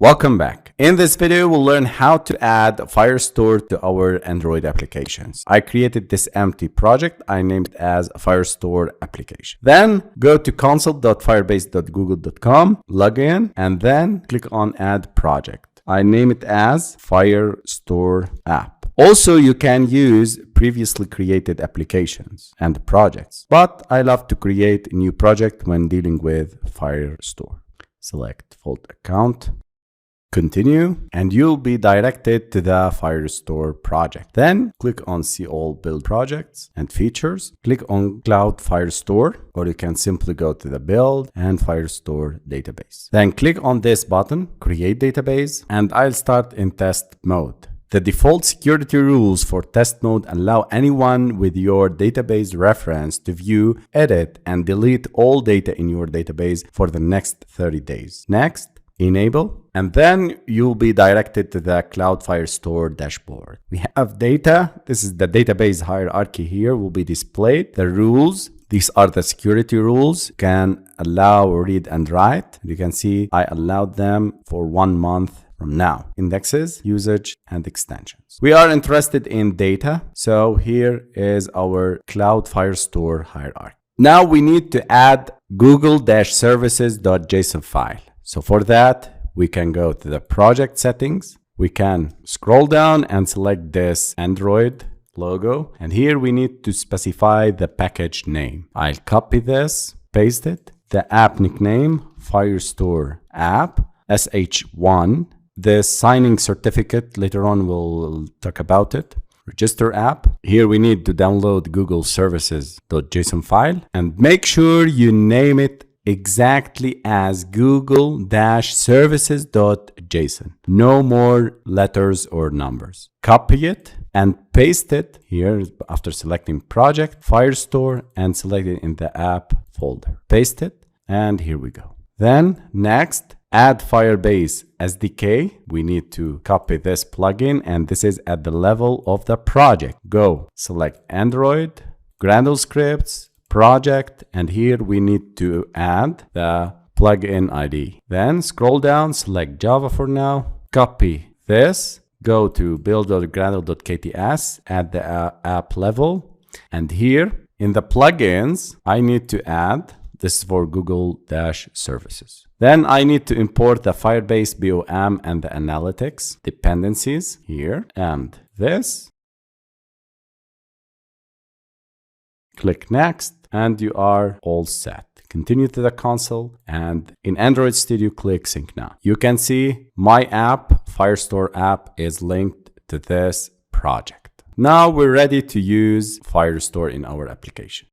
Welcome back. In this video, we'll learn how to add Firestore to our Android applications. I created this empty project. I named it as Firestore application. Then go to console.firebase.google.com, log in, and then click on add project. I name it as Firestore app. Also, you can use previously created applications and projects, but I love to create a new project when dealing with Firestore. Select default account. Continue, and you'll be directed to the Firestore project. Then click on See All Build Projects and Features. Click on Cloud Firestore, or you can simply go to the Build and Firestore database. Then click on this button, Create Database, and I'll start in test mode. The default security rules for test mode allow anyone with your database reference to view, edit, and delete all data in your database for the next 30 days. Next, enable, and then you'll be directed to the Cloud Firestore dashboard. We have data. This is the database hierarchy here will be displayed. The rules, these are the security rules. You can allow, read, and write. You can see I allowed them for 1 month from now. Indexes, usage, and extensions. We are interested in data. So here is our Cloud Firestore hierarchy. Now we need to add google-services.json file. So for that, we can go to the project settings. We can scroll down and select this Android logo. And here we need to specify the package name. I'll copy this, paste it. The app nickname, Firestore app, SH1. The signing certificate, later on we'll talk about it. Register app. Here we need to download Google services.json file and make sure you name it exactly as google-services.json. No more letters or numbers. Copy it and paste it here after selecting project, Firestore, and select it in the app folder. Paste it, and here we go. Then next, add Firebase SDK. We need to copy this plugin, and this is at the level of the project. Go select Android, Gradle scripts, project, and here we need to add the plugin ID. Then scroll down, select Java for now, copy this, go to build.gradle.kts, add the app level, and here in the plugins, I need to add, this is for Google-services. Then I need to import the Firebase BOM and the analytics dependencies here, and this. Click Next, and you are all set. Continue to the console, and in Android Studio, click Sync Now. You can see my app, Firestore app, is linked to this project. Now we're ready to use Firestore in our application.